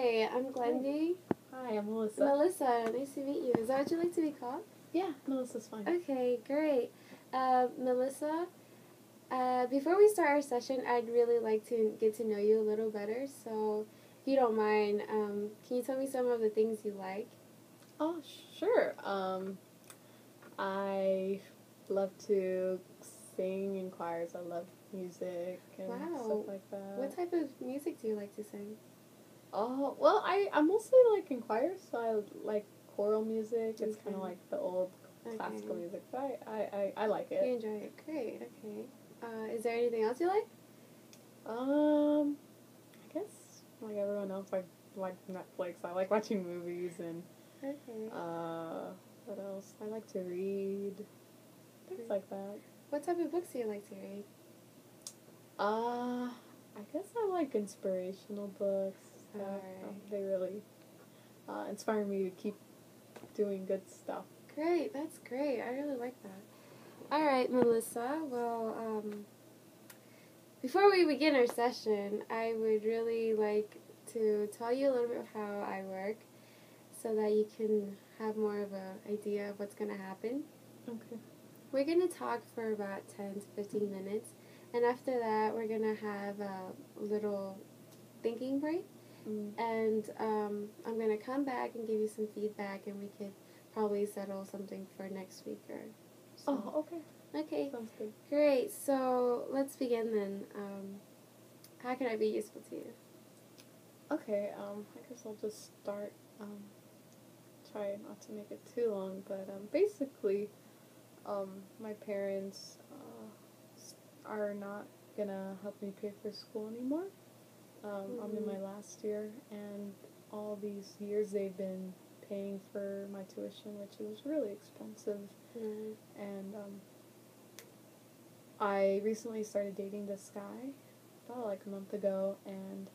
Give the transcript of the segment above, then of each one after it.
Hi, I'm Glendy. Hi, I'm Melissa. Melissa, nice to meet you. Is that what you like to be called? Yeah, Melissa's fine. Okay, great. Melissa, before we start our session, I'd really like to get to know you a little better. So, if you don't mind, can you tell me some of the things you like? Oh, sure. I love to sing in choirs. I love music and stuff like that. What type of music do you like to sing? Oh, well, I mostly like in choirs, so I like choral music. It's kind of like the old classical music, but I like it. You enjoy it. Great, okay. Is there anything else you like? I guess like everyone else, I like Netflix. I like watching movies and what else? I like to read. Things like that. What type of books do you like to read? I guess I like inspirational books. They really inspire me to keep doing good stuff. Great, that's great. I really like that. All right, Melissa. Well, before we begin our session, I would really like to tell you a little bit of how I work so that you can have more of an idea of what's going to happen. Okay. We're going to talk for about 10 to 15 minutes, and after that, we're going to have a little thinking break. And I'm going to come back and give you some feedback, and we could probably settle something for next week or so. Oh, okay. Okay. Sounds good. Great. So let's begin then. How can I be useful to you? Okay. I guess I'll just start. Try not to make it too long, but basically, my parents are not gonna help me pay for school anymore. I'm in my last year, and all these years they've been paying for my tuition, which was really expensive. And I recently started dating this guy about like a month ago, and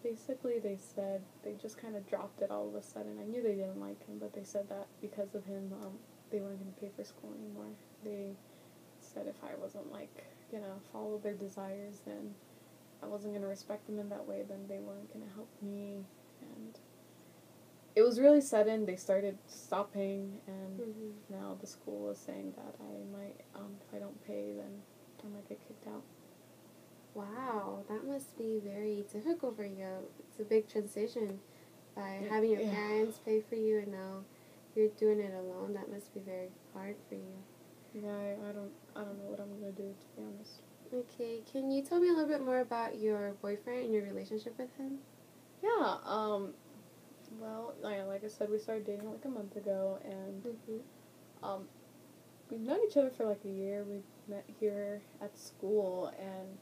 basically they said they just kind of dropped it all of a sudden. I knew they didn't like him, but they said that because of him, they weren't going to pay for school anymore. They said if I wasn't follow their desires, then I wasn't going to respect them in that way, then they weren't going to help me. And it was really sudden. They started stopping, and now the school is saying that I might, if I don't pay, then I might get kicked out. Wow, that must be very difficult for you. It's a big transition by having your parents pay for you, and now you're doing it alone. That must be very hard for you. Yeah, I don't know what I'm gonna do, to be honest. Okay, can you tell me a little bit more about your boyfriend and your relationship with him? Yeah, well, like I said, we started dating like a month ago, and we've known each other for like a year. We met here at school, and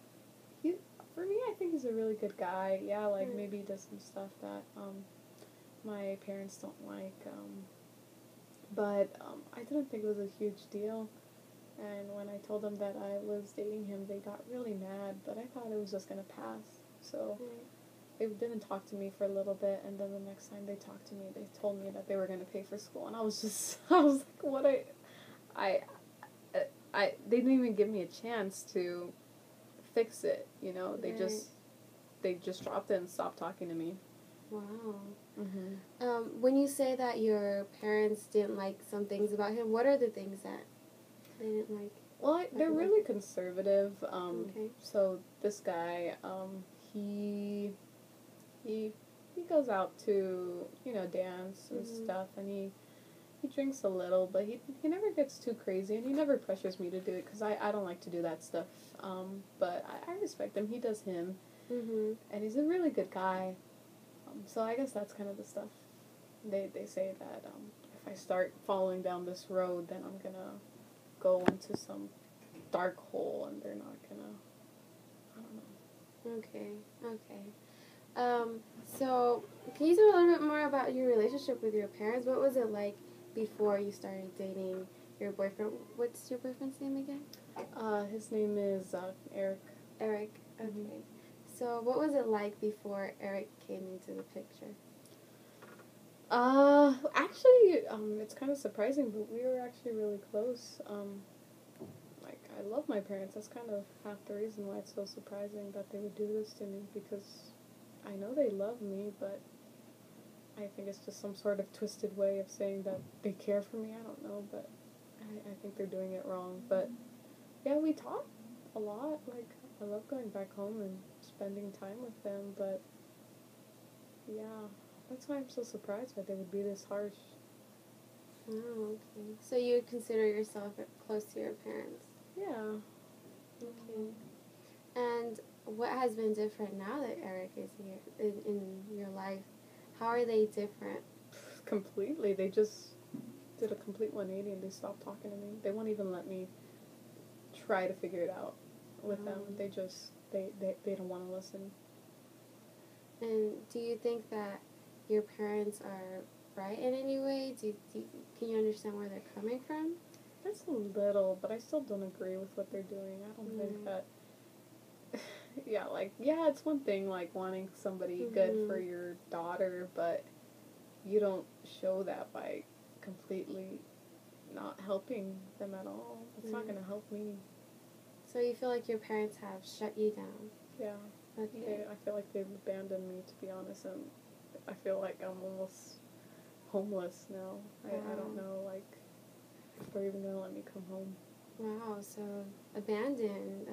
for me, I think he's a really good guy. Yeah, like maybe he does some stuff that my parents don't like, but I didn't think it was a huge deal. And when I told them that I was dating him, they got really mad, but I thought it was just gonna pass. So they didn't talk to me for a little bit, and then the next time they talked to me, they told me that they were gonna pay for school, and I was like, what? They didn't even give me a chance to fix it. You know, they just dropped it and stopped talking to me. Wow. When you say that your parents didn't like some things about him, what are the things that they didn't like? Well, they're really conservative. So this guy, he goes out to, dance and stuff, and he drinks a little, but he never gets too crazy, and he never pressures me to do it, because I don't like to do that stuff. But I respect him. He does him, and he's a really good guy. So I guess that's kind of the stuff. They say that if I start following down this road, then I'm gonna go into some dark hole, and they're not gonna, I don't know. Okay. So can you tell me a little bit more about your relationship with your parents? What was it like before you started dating your boyfriend? What's your boyfriend's name again? His name is Eric. Eric. Okay. So what was it like before Eric came into the picture? Actually, it's kind of surprising, but we were actually really close. I love my parents. That's kind of half the reason why it's so surprising that they would do this to me, because I know they love me, but I think it's just some sort of twisted way of saying that they care for me. I don't know, but I think they're doing it wrong. But yeah, we talk a lot. Like, I love going back home and spending time with them, but yeah, that's why I'm so surprised that they would be this harsh. Oh, okay. So you would consider yourself close to your parents? Yeah. Okay. And what has been different now that Eric is here in your life? How are they different? Completely. They just did a complete 180 and they stopped talking to me. They won't even let me try to figure it out with them. They just, they don't want to listen. And do you think that your parents are right in any way? Can you understand where they're coming from? Just a little, but I still don't agree with what they're doing. I don't think that, yeah, it's one thing, like, wanting somebody good for your daughter, but you don't show that by completely not helping them at all. It's not going to help me. So you feel like your parents have shut you down? Yeah. Okay. I feel like they've abandoned me, to be honest, and I feel like I'm almost homeless now. I don't know, like, if they're even going to let me come home. Wow, so abandoned,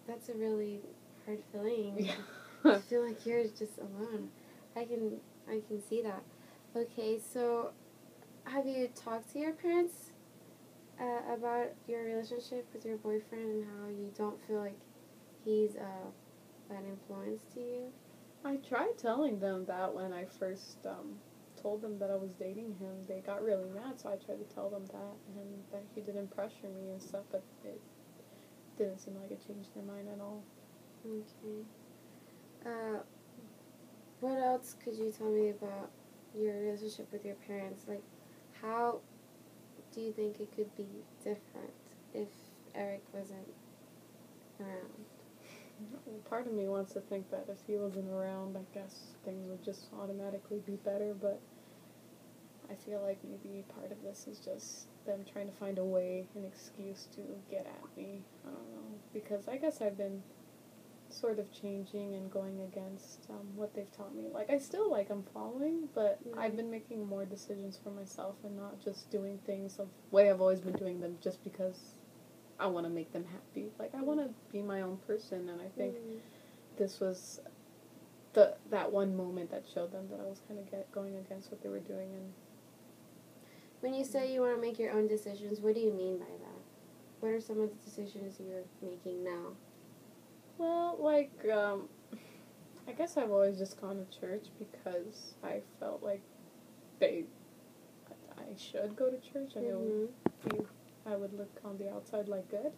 that's a really hard feeling. Yeah. I feel like you're just alone. I can see that. Okay, so have you talked to your parents about your relationship with your boyfriend and how you don't feel like he's an influence to you? I tried telling them that when I first told them that I was dating him. They got really mad, so I tried to tell them that and that he didn't pressure me and stuff, but it didn't seem like it changed their mind at all. Okay. What else could you tell me about your relationship with your parents? Like, how do you think it could be different if Eric wasn't around? Part of me wants to think that if he wasn't around, I guess things would just automatically be better, but I feel like maybe part of this is just them trying to find a way, an excuse to get at me. I don't know, because I guess I've been sort of changing and going against what they've taught me. Like, I still, like, I'm following, but I've been making more decisions for myself and not just doing things the way I've always been doing them just because I want to make them happy. Like, I want to be my own person, and I think this was that one moment that showed them that I was kind of going against what they were doing. And when you say you want to make your own decisions, what do you mean by that? What are some of the decisions you're making now? Well, like, I guess I've always just gone to church because I felt like I should go to church, and I would look on the outside like good.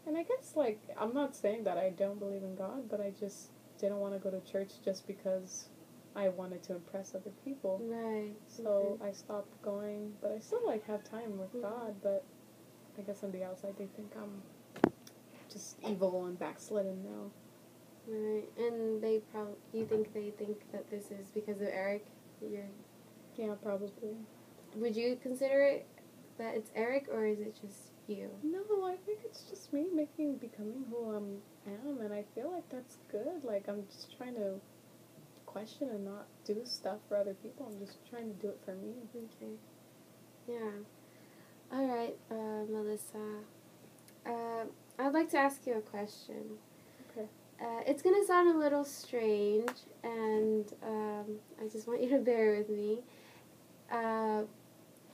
And I guess, like, I'm not saying that I don't believe in God, but I just didn't want to go to church just because I wanted to impress other people. Right. So I stopped going, but I still, like, have time with God, but I guess on the outside they think I'm just evil and backslidden now. Right. And you think they think that this is because of Eric? Yeah, probably. Would you consider it that it's Eric, or is it just you? No, I think it's just me becoming who I am, and I feel like that's good. Like, I'm just trying to question and not do stuff for other people. I'm just trying to do it for me. Okay. Yeah. All right, Melissa. I'd like to ask you a question. Okay. It's going to sound a little strange, and I just want you to bear with me.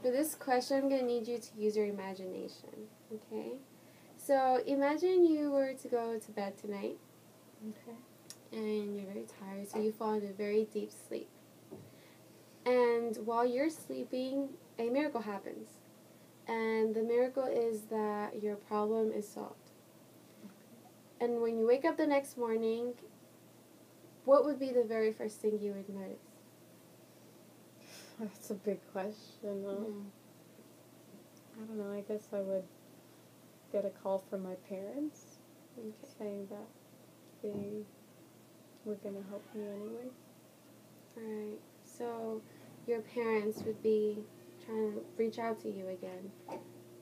For this question, I'm going to need you to use your imagination, okay? So imagine you were to go to bed tonight, okay, and you're very tired, so you fall into very deep sleep. And while you're sleeping, a miracle happens. And the miracle is that your problem is solved. And when you wake up the next morning, what would be the very first thing you would notice? That's a big question. I don't know. I guess I would get a call from my parents saying that they were going to help me anyway. Alright. So your parents would be trying to reach out to you again.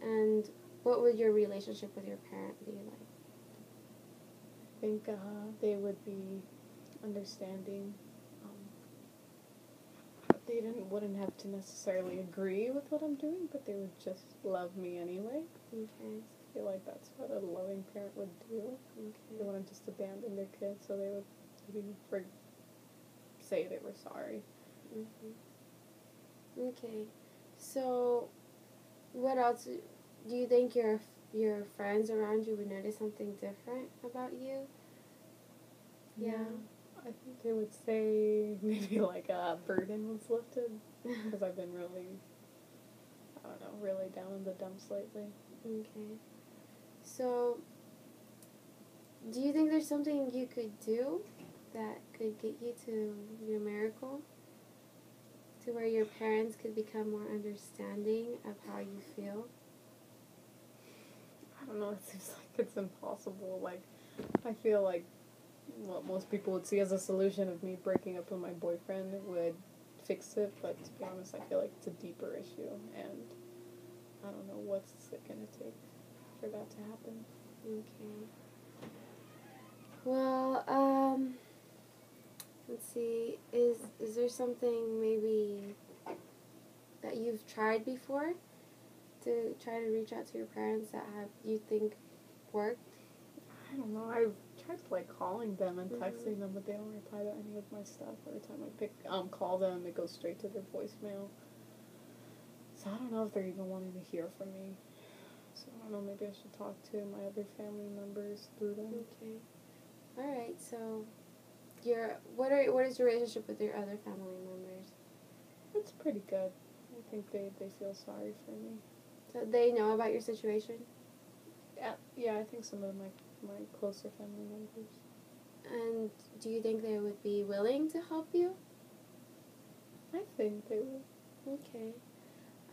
And what would your relationship with your parent be like? I think they would be understanding they wouldn't have to necessarily agree with what I'm doing, but they would just love me anyway. Okay. I feel like that's what a loving parent would do. Okay. They wouldn't just abandon their kids, so they would maybe say they were sorry. Mm-hmm. Okay. So, what else do you think your friends around you would notice something different about you? Yeah. I think they would say maybe like a burden was lifted because I've been really, I don't know, really down in the dumps lately. Okay. So, do you think there's something you could do that could get you to your miracle? To where your parents could become more understanding of how you feel? I don't know, it seems like it's impossible. Like, I feel like what most people would see as a solution of me breaking up with my boyfriend would fix it, but to be honest, I feel like it's a deeper issue, and I don't know what's it going to take for that to happen. Okay. Well, let's see, is there something maybe that you've tried before to try to reach out to your parents that you think worked? I don't know, I've tried like calling them and texting them, but they don't reply to any of my stuff. Every time I call them, it goes straight to their voicemail. So I don't know if they're even wanting to hear from me. So I don't know, maybe I should talk to my other family members through them. Okay. Alright, so what is your relationship with your other family members? It's pretty good. I think they feel sorry for me. So they know about your situation? Yeah, I think some of my closer family members. And do you think they would be willing to help you? I think they will. Okay.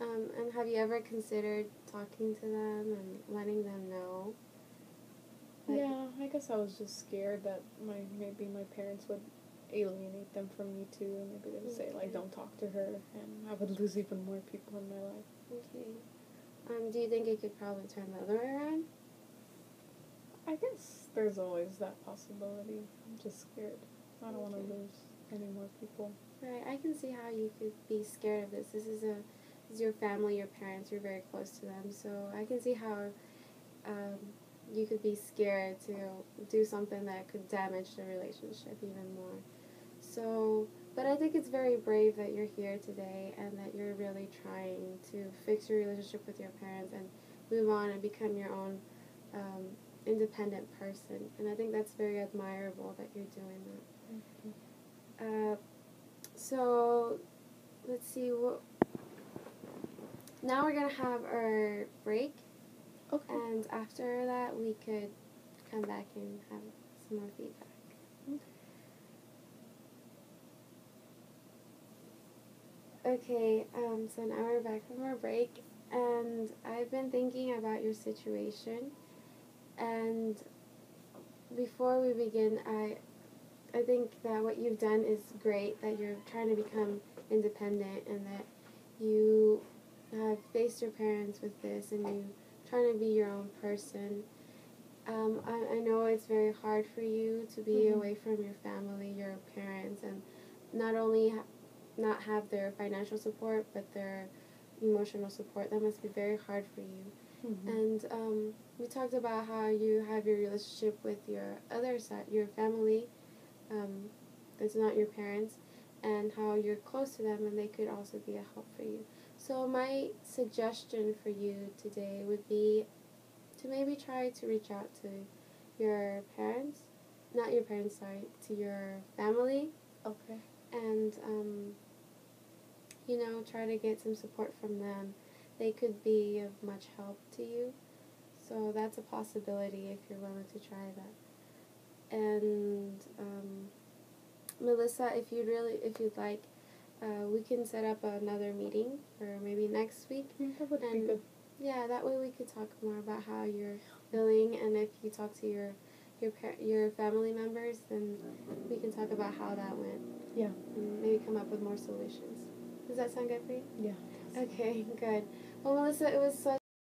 And have you ever considered talking to them and letting them know? Yeah, I guess I was just scared that maybe my parents would alienate them from me too, and maybe they would say like, don't talk to her, and I would lose even more people in my life. Okay. Do you think it could probably turn the other way around? I guess there's always that possibility. I'm just scared. I don't want to lose any more people. Right. I can see how you could be scared of this. This is your family, your parents. You're very close to them, so I can see how you could be scared to do something that could damage the relationship even more. So, but I think it's very brave that you're here today and that you're really trying to fix your relationship with your parents and move on and become your own independent person. And I think that's very admirable that you're doing that. Mm-hmm. So, let's see. Now we're going to have our break. Okay. And after that, we could come back and have some more feedback. Okay, so now we're back from our break, and I've been thinking about your situation, and before we begin, I think that what you've done is great, that you're trying to become independent, and that you have faced your parents with this, and you're trying to be your own person. I know it's very hard for you to be away from your family, your parents, and not only not have their financial support, but their emotional support. That must be very hard for you. Mm-hmm. And we talked about how you have your relationship with your other side, your family, that's not your parents, and how you're close to them, and they could also be a help for you. So my suggestion for you today would be to maybe try to reach out to your parents, not your parents, sorry, to your family. Okay. And, try to get some support from them. They could be of much help to you. So that's a possibility if you're willing to try that. And, Melissa, if you'd like, we can set up another meeting for maybe next week. That would be good. Yeah, that way we could talk more about how you're feeling, and if you talk to your family members, then we can talk about how that went. Yeah. And maybe come up with more solutions. Does that sound good for you? Yeah. Okay, good. Well, Melissa, it was such